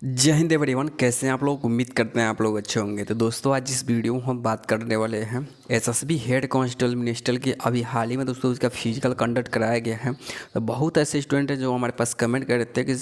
जय हिंद एवरीवन। कैसे हैं आप लोग? उम्मीद करते हैं आप लोग अच्छे होंगे। तो दोस्तों आज इस वीडियो में हम बात करने वाले हैं एसएसबी हेड कांस्टेबल मिनिस्टर की। अभी हाल ही में दोस्तों उसका फिजिकल कंडक्ट कराया गया है। तो बहुत ऐसे स्टूडेंट हैं जो हमारे पास कमेंट कर रहे थे कि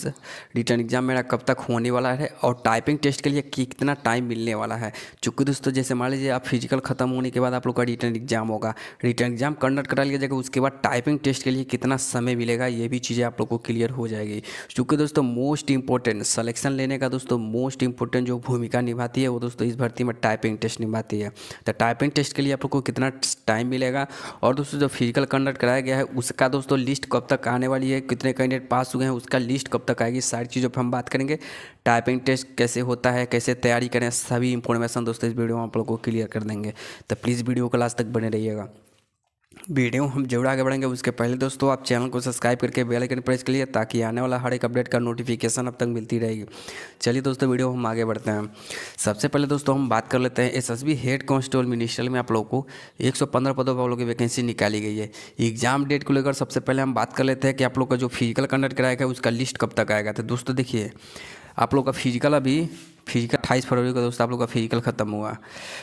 रिटर्न एग्जाम मेरा कब तक होने वाला है और टाइपिंग टेस्ट के लिए कितना टाइम मिलने वाला है। चूँकि दोस्तों जैसे मान लीजिए आप फिजिकल खत्म होने के बाद आप लोग का रिटर्न एग्जाम होगा, रिटर्न एग्जाम कंडक्ट करा लिया जाएगा, उसके बाद टाइपिंग टेस्ट के लिए कितना समय मिलेगा ये भी चीज़ें आप लोग को क्लियर हो जाएगी। चूँकि दोस्तों मोस्ट इंपॉर्टेंट सिलेक्शन लेने का दोस्तों मोस्ट इंपॉर्टेंट जो भूमिका निभाती है वो दोस्तों इस भर्ती में टाइपिंग टेस्ट निभाती है। तो टाइपिंग टेस्ट के लिए आप लोग को कितना टाइम मिलेगा और दोस्तों जो फिजिकल कंडक्ट कराया गया है उसका दोस्तों लिस्ट कब तक आने वाली है, कितने कैंडिडेट पास हुए हैं, उसका लिस्ट कब तक आएगी, सारी चीज़ों पर हम बात करेंगे। टाइपिंग टेस्ट कैसे होता है, कैसे तैयारी करें, सभी इंफॉर्मेशन दोस्तों इस वीडियो में आप लोग को क्लियर कर देंगे। तो प्लीज़ वीडियो को लास्ट तक बने रहिएगा। वीडियो हम जरूर आगे बढ़ेंगे उसके पहले दोस्तों आप चैनल को सब्सक्राइब करके बेल आइकन प्रेस करिए ताकि आने वाला हर एक अपडेट का नोटिफिकेशन अब तक मिलती रहेगी। चलिए दोस्तों वीडियो हम आगे बढ़ते हैं। सबसे पहले दोस्तों हम बात कर लेते हैं एसएसबी हेड कांस्टेबल मिनिस्टर में आप लोगों को 115 पदों पर आप लोगों की वैकेंसी निकाली गई है। एग्जाम डेट को लेकर सबसे पहले हम बात कर लेते हैं कि आप लोग का जो फिजिकल कंडक्ट कराया गया उसका लिस्ट कब तक आएगा। तो दोस्तों देखिए आप लोग का फिजिकल फिजिकल 28 फरवरी को दोस्तों आप लोग का फिजिकल ख़त्म हुआ।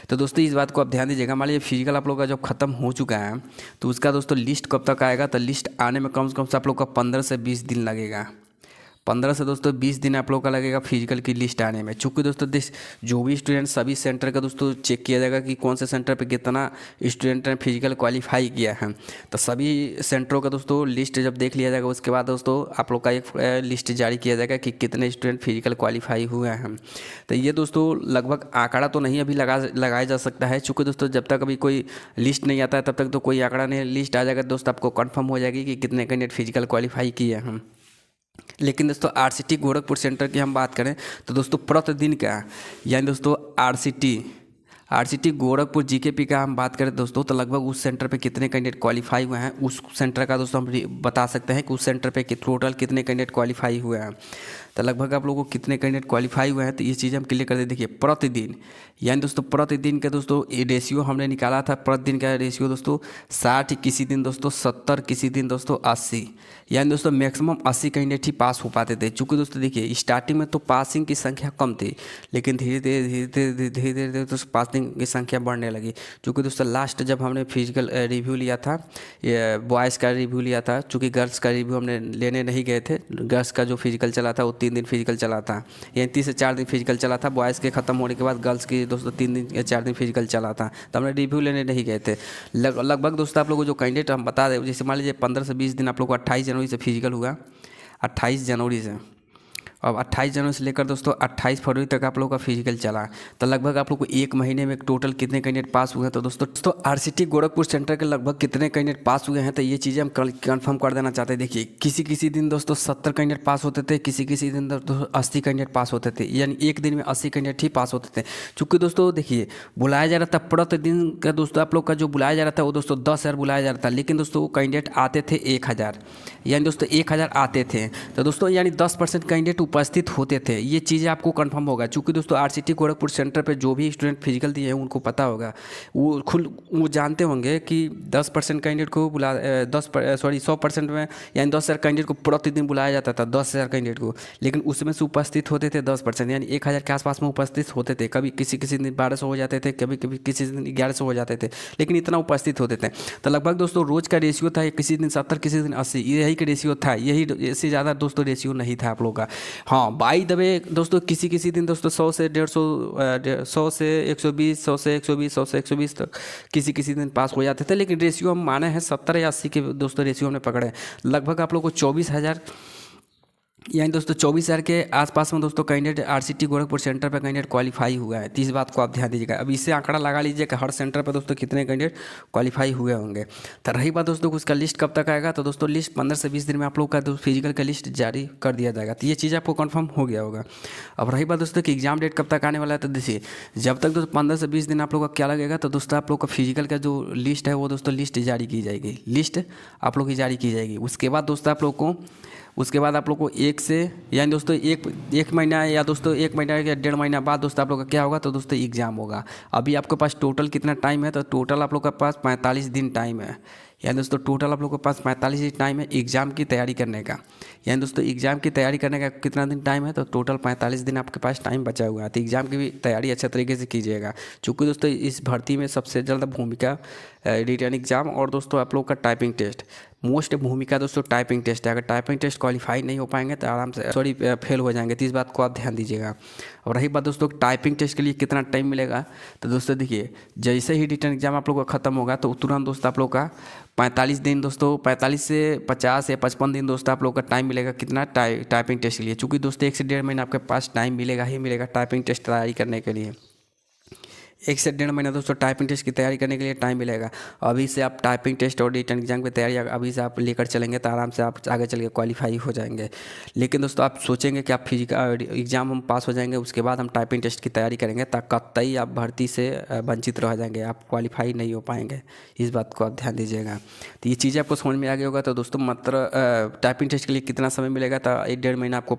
तो दोस्तों इस बात को आप ध्यान दीजिएगा। मान लीजिए फिजिकल आप लोग का जब ख़त्म हो चुका है तो उसका दोस्तों लिस्ट कब तक आएगा। तो लिस्ट आने में कम से कम से आप लोग का 15 से 20 दिन लगेगा। 15 से दोस्तों 20 दिन आप लोग का लगेगा फिजिकल की लिस्ट आने में। चूँकि दोस्तों जो भी स्टूडेंट सभी सेंटर का दोस्तों चेक किया जाएगा कि कौन से सेंटर पे कितना स्टूडेंट ने फिजिकल क्वालिफाई किया है। तो सभी सेंटरों का दोस्तों लिस्ट जब देख लिया जाएगा उसके बाद दोस्तों आप लोग का एक लिस्ट जारी किया जाएगा कि कितने स्टूडेंट फिजिकल क्वालिफाई हुए हैं। तो ये दोस्तों लगभग आंकड़ा तो नहीं अभी लगाया जा सकता है। चूँकि दोस्तों जब तक अभी कोई लिस्ट नहीं आता है तब तक तो कोई आंकड़ा नहीं। लिस्ट आ जाएगा दोस्तों आपको कन्फर्म हो जाएगी कि कितने कैंडिडेट फिजिकल क्वालिफाई किए हैं। लेकिन दोस्तों आरसीटी गोरखपुर सेंटर की हम बात करें तो दोस्तों प्रतिदिन का यानी दोस्तों आरसीटी गोरखपुर जीकेपी का हम बात करें दोस्तों तो लगभग उस सेंटर पे कितने कैंडिडेट क्वालिफाई हुए हैं उस सेंटर का दोस्तों हम बता सकते हैं कि उस सेंटर पे टोटल कितने कैंडिडेट क्वालिफाई हुए हैं। तो लगभग आप लोगों को कितने कैंडिडेट क्वालिफाई हुए हैं तो ये चीज़ हम क्लियर कर दे। देखिए प्रतिदिन यानी दोस्तों प्रतिदिन का दोस्तों ये रेशियो हमने निकाला था। प्रतिदिन का रेशियो दोस्तों 60, किसी दिन दोस्तों 70, किसी दिन दोस्तों 80, यानी दोस्तों मैक्सिमम 80 कैंडिडेट ही पास हो पाते थे। चूँकि दोस्तों देखिए स्टार्टिंग में तो पासिंग की संख्या कम थी लेकिन धीरे धीरे दोस्तों पासिंग की संख्या बढ़ने लगी। चूँकि दोस्तों लास्ट जब हमने फिजिकल रिव्यू लिया था, बॉयज़ का रिव्यू लिया था, चूँकि गर्ल्स का रिव्यू हमने लेने नहीं गए थे। गर्ल्स का जो फिजिकल चला था वो 3 दिन फिजिकल चला था, यानी 3 से 4 दिन फिजिकल चला था। बॉयज़ के ख़त्म होने के बाद गर्ल्स की दोस्तों 3 दिन या 4 दिन फिजिकल चला था। तो हमने रिव्यू लेने नहीं गए थे। लगभग दोस्तों आप लोगों को जो कैंडिडेट हम बता दें, जैसे मान लीजिए 15 से 20 दिन आप लोग को 28 जनवरी से फिजिकल हुआ, 28 जनवरी से। अब 28 जनवरी से लेकर दोस्तों 28 फरवरी तक आप लोगों का फिजिकल चला। तो लगभग आप लोग को एक महीने में टोटल कितने कैंडिडेट पास हुए हैं। तो दोस्तों आरसीटी गोरखपुर सेंटर के लगभग कितने कैंडिडेट पास हुए हैं तो ये चीज़ें हम कंफर्म कर देना चाहते हैं। देखिए किसी दिन दोस्तों 70 कैंडिडेट पास होते थे, किसी दिन दोस्तों 80 कैंडिडेट पास होते थे, यानी एक दिन में 80 कैंडिडेट ही पास होते थे। चूँकि दोस्तों देखिए बुलाया जा रहा था प्रतिदिन का दोस्तों आप लोग का जो बुलाया जा रहा था वो दोस्तों 10,000 बुलाया जा रहा था। लेकिन दोस्तों वो कैंडिडेट आते थे 1,000, यानी दोस्तों 1,000 आते थे। तो दोस्तों यानी 10% कैंडिडेट उपस्थित होते थे। ये चीज़ें आपको कंफर्म होगा। चूँकि दोस्तों आरसीटी गोरखपुर सेंटर पे जो भी स्टूडेंट फिजिकल दिए हैं उनको पता होगा, वो जानते होंगे कि 10% कैंडिडेट को 100% में यानी 10,000 कैंडिडेट को प्रतिदिन बुलाया जाता था, 10,000 कैंडिडेट को। लेकिन उसमें से उपस्थित होते थे 10%, यानी 1,000 के आसपास में उपस्थित होते थे। कभी किसी दिन 1200 हो जाते थे, कभी किसी दिन 1100 हो जाते थे, लेकिन इतना उपस्थित होते थे। तो लगभग दोस्तों रोज़ का रेशियो था किसी दिन 70, किसी दिन 80, यही का रेशियो था। यही इससे ज़्यादा दोस्तों रेशियो नहीं था आप लोग का। हाँ बाई द वे दोस्तों किसी दिन दोस्तों 100 से 150, 100 से 120, 100 से 120, 100 से 120 तक किसी दिन पास हो जाते थे। लेकिन रेशियो हम माने हैं 70 या 80 के दोस्तों रेशियो हमने पकड़े। लगभग आप लोग को 24,000 यानी दोस्तों 24,000 के आसपास में दोस्तों कैंडिडेट आरसीटी गोरखपुर सेंटर पर कैंडिडेट क्वालिफाई हुआ है। तो इस बात को आप ध्यान दीजिएगा। अब इससे आंकड़ा लगा लीजिए कि हर सेंटर पर दोस्तों कितने कैंडिडेट क्वालिफाई हुए होंगे। तो रही बात दोस्तों उसका लिस्ट कब तक आएगा, तो दोस्तों लिस्ट 15 से 20 दिन में आप लोग का फिजिकल का लिस्ट जारी कर दिया जाएगा। तो ये चीज़ आपको कन्फर्म हो गया होगा। अब रही बात दोस्तों कि एग्जाम डेट कब तक आने वाला है, तो देखिए जब तक दोस्तों 15 से 20 दिन आप लोग का क्या लगेगा, तो दोस्तों आप लोग का फिजिकल का जो लिस्ट है वो दोस्तों लिस्ट जारी की जाएगी। लिस्ट आप लोग की जारी की जाएगी। उसके बाद दोस्तों आप लोग को एक से यानी दोस्तों एक महीना या दोस्तों 1 महीना या 1.5 महीना बाद दोस्तों आप लोग का क्या होगा, तो दोस्तों एग्ज़ाम होगा। अभी आपके पास टोटल कितना टाइम है, तो टोटल आप लोग के पास 45 दिन टाइम है। यानी दोस्तों टोटल आप लोगों के पास 45 दिन टाइम है एग्ज़ाम की तैयारी करने का। यानी दोस्तों एग्ज़ाम की तैयारी करने का कितना दिन टाइम है, तो टोटल 45 दिन आपके पास टाइम बचा हुआ है। तो एग्ज़ाम की भी तैयारी अच्छे तरीके से कीजिएगा, चूँकि दोस्तों इस भर्ती में सबसे ज़्यादा भूमिका रिटन एग्ज़ाम और दोस्तों आप लोग का टाइपिंग टेस्ट मोस्ट भूमिका दोस्तों टाइपिंग टेस्ट है। अगर टाइपिंग टेस्ट क्वालिफाई नहीं हो पाएंगे तो आराम से फेल हो जाएंगे, तो इस बात को आप ध्यान दीजिएगा। और रही बात दोस्तों टाइपिंग टेस्ट के लिए कितना टाइम मिलेगा, तो दोस्तों देखिए जैसे ही रिटन एग्जाम आप लोग का ख़त्म होगा तो तुरंत दोस्तों आप लोग का 45 दिन दोस्तों 45 से 50 या 55 दिन दोस्तों आप लोग का टाइम मिलेगा कितना टाइपिंग टेस्ट के लिए। चूँकि दोस्तों 1 से 1.5 महीना आपके पास टाइम मिलेगा ही मिलेगा टाइपिंग टेस्ट तैयारी करने के लिए। 1 से 1.5 महीना दोस्तों टाइपिंग टेस्ट की तैयारी करने के लिए टाइम मिलेगा। अभी से आप टाइपिंग टेस्ट और रिटन एग्जाम की तैयारी अभी से आप लेकर चलेंगे तो आराम से आप आगे चल के क्वालिफाई हो जाएंगे। लेकिन दोस्तों आप सोचेंगे कि आप फिजिकल एग्जाम हम पास हो जाएंगे उसके बाद हम टाइपिंग टेस्ट की तैयारी करेंगे, तो कतई आप भर्ती से वंचित रह जाएंगे, आप क्वालिफाई नहीं हो पाएंगे। इस बात को आप ध्यान दीजिएगा। तो ये चीज़ें आपको समझ में आ गई होगा। तो दोस्तों मात्र टाइपिंग टेस्ट के लिए कितना समय मिलेगा, तो 1.5 महीना आपको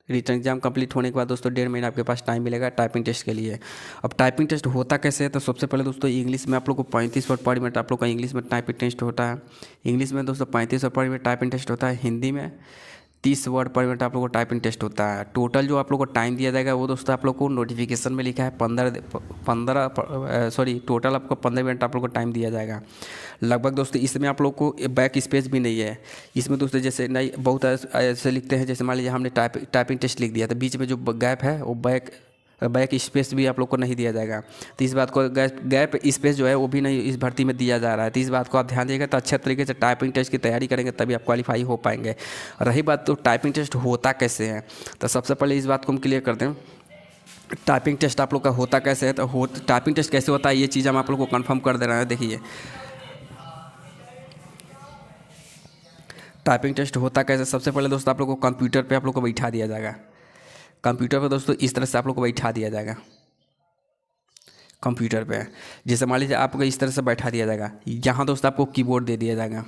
रिटन एग्जाम कंप्लीट होने के बाद दोस्तों 1.5 महीना आपके पास टाइम मिलेगा टाइपिंग टेस्ट के लिए। अब टाइपिंग टेस्ट होता कैसे है, तो सबसे पहले दोस्तों इंग्लिश में आप लोग को 35 वर्ड पर मिनट आप लोग का इंग्लिश में टाइपिंग टेस्ट होता है। इंग्लिश में दोस्तों 35 वर्ड पर मिनट टाइपिंग टेस्ट होता है। हिंदी में 30 वर्ड पर मिनट आप लोग को टाइपिंग टेस्ट होता है। टोटल जो आप लोग को टाइम दिया जाएगा वो दोस्तों आप लोग को नोटिफिकेशन में लिखा है 15 टोटल आपको 15 मिनट आप लोग को टाइम दिया जाएगा लगभग। दोस्तों इसमें आप लोग को बैक स्पेस भी नहीं है इसमें दोस्तों। जैसे नहीं बहुत ऐसे लिखते हैं, जैसे मान लीजिए हमने टाइपिंग टेस्ट लिख दिया तो बीच में जो गैप है वो बैक स्पेस भी आप लोग को नहीं दिया जाएगा। तो इस बात को गैप स्पेस जो है वो भी नहीं इस भर्ती में दिया जा रहा है। तो इस बात को आप ध्यान दीजिएगा, तो अच्छे तरीके से टाइपिंग टेस्ट की तैयारी करेंगे तभी आप क्वालिफाई हो पाएंगे। रही बात तो टाइपिंग टेस्ट होता कैसे है, तो सबसे पहले इस बात को हम क्लियर करते हैं। टाइपिंग टेस्ट आप लोग का होता कैसे है, तो टाइपिंग टेस्ट कैसे होता है ये चीज़ हम आप लोग को कन्फर्म कर दे रहे हैं। देखिए टाइपिंग टेस्ट होता कैसे, सबसे पहले दोस्तों आप लोग को कंप्यूटर पे आप लोग को बैठा दिया जाएगा। कंप्यूटर पे दोस्तों इस तरह से आप लोग को बैठा दिया जाएगा कंप्यूटर पे। जैसे मान लीजिए आपको इस तरह से बैठा दिया जाएगा, यहाँ दोस्तों आपको कीबोर्ड दे दिया जाएगा।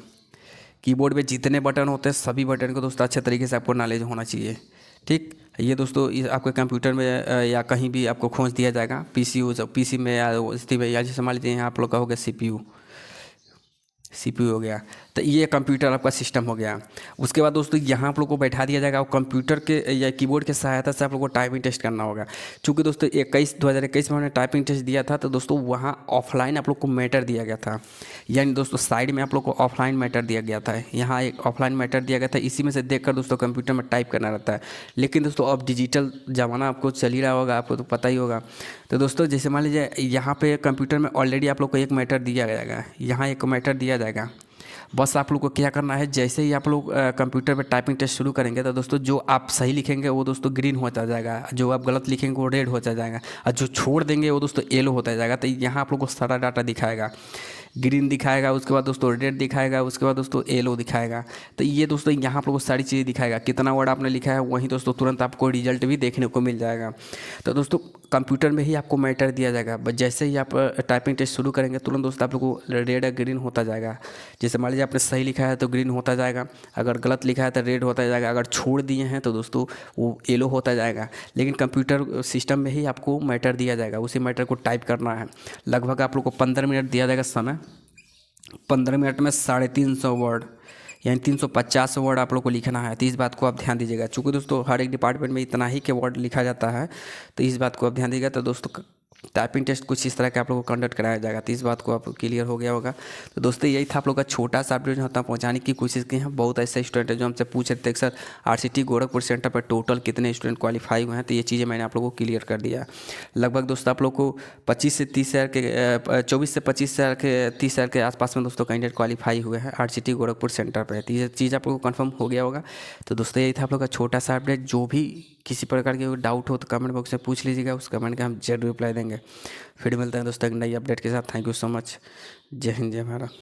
कीबोर्ड पे जितने बटन होते हैं सभी बटन को दोस्तों अच्छे तरीके से आपको नॉलेज होना चाहिए। ठीक, ये दोस्तों इस आपके कंप्यूटर में या कहीं भी आपको खोज दिया जाएगा, पीसी में या इसी में, या जैसे मान लीजिए यहाँ आप लोग का हो गया सीपीयू हो गया, तो ये कंप्यूटर आपका सिस्टम हो गया। उसके बाद दोस्तों यहाँ आप लोग को बैठा दिया जाएगा और कंप्यूटर के या कीबोर्ड की सहायता से आप लोग को टाइपिंग टेस्ट करना होगा। चूँकि दोस्तों 2021 में हमने टाइपिंग टेस्ट दिया था, तो दोस्तों वहाँ ऑफलाइन आप लोग को मैटर दिया गया था। यानी दोस्तों साइड में आप लोग को ऑफलाइन मैटर दिया गया था, यहाँ एक ऑफलाइन मैटर दिया गया था, इसी में से देखकर दोस्तों कंप्यूटर में टाइप करना रहता है। लेकिन दोस्तों अब डिजिटल ज़माना आपको चल ही रहा होगा, आपको तो पता ही होगा। तो दोस्तों जैसे मान लीजिए यहाँ पे कंप्यूटर में ऑलरेडी आप लोग को एक मैटर दिया जाएगा, यहाँ एक मैटर दिया जाएगा। बस आप लोग को क्या करना है, जैसे ही आप लोग कंप्यूटर पे टाइपिंग टेस्ट शुरू करेंगे तो दोस्तों जो आप सही लिखेंगे वो दोस्तों ग्रीन होता जाएगा, जो आप गलत लिखेंगे वो रेड होता जाएगा, और जो छोड़ देंगे वो दोस्तों येलो होता जाएगा। तो यहाँ आप लोग को सारा डाटा दिखाएगा, ग्रीन दिखाएगा, उसके बाद दोस्तों रेड दिखाएगा, उसके बाद दोस्तों येलो दिखाएगा। तो ये दोस्तों यहाँ आप लोग को सारी चीज़ें दिखाएगा, कितना वर्ड आपने लिखा है वहीं दोस्तों तुरंत आपको रिजल्ट भी देखने को मिल जाएगा। तो दोस्तों कंप्यूटर में ही आपको मैटर दिया जाएगा, बस जैसे ही आप टाइपिंग टेस्ट शुरू करेंगे तुरंत दोस्तों आप लोग को रेड या ग्रीन होता जाएगा। जैसे मान लीजिए आपने सही लिखा है तो ग्रीन होता जाएगा, अगर गलत लिखा है तो रेड होता जाएगा, अगर छोड़ दिए हैं तो दोस्तों वो येलो होता जाएगा। लेकिन कंप्यूटर सिस्टम में ही आपको मैटर दिया जाएगा, उसी मैटर को टाइप करना है। लगभग आप लोग को 15 मिनट दिया जाएगा समय। 15 मिनट में 350 वर्ड यानी 350 वर्ड आप लोग को लिखना है। तो इस बात को आप ध्यान दीजिएगा, चूँकि दोस्तों हर एक डिपार्टमेंट में इतना ही के वर्ड लिखा जाता है, तो इस बात को आप ध्यान दीजिएगा। तो दोस्तों टाइपिंग टेस्ट कुछ इस तरह के आप लोगों को कंडक्ट कराया जाएगा, तो इस बात को आप क्लियर हो गया होगा। तो दोस्तों यही था आप लोग का छोटा सा अपडेट जो पहुंचाने की कोशिश की है। बहुत ऐसे स्टूडेंट है जो हमसे पूछ रहे थे सर आरसीटी गोरखपुर सेंटर पर टोटल कितने स्टूडेंट क्वालिफाई हुए हैं, तो ये चीज़ें मैंने आप लोगों को क्लियर कर दिया। लगभग दोस्तों आप लोग को 25 से 30 हज़ार के 24 से 25 हज़ार के 30 हज़ार के आसपास में दोस्तों कैंडिडेट क्वालिफाई हुए हैं आरसीटी गोरखपुर सेंटर पर। तो ये चीज़ आप लोग को कन्फर्म हो गया होगा। तो दोस्तों यही था आप लोग का छोटा सा अपडेट। जो भी किसी प्रकार के डाउट हो तो कमेंट बॉक्स में पूछ लीजिएगा, उस कमेंट का हम जरूर रिप्लाई देंगे। फिर मिलते हैं दोस्तों एक नई अपडेट के साथ। Thank you so much. जय हिंद जय भारत।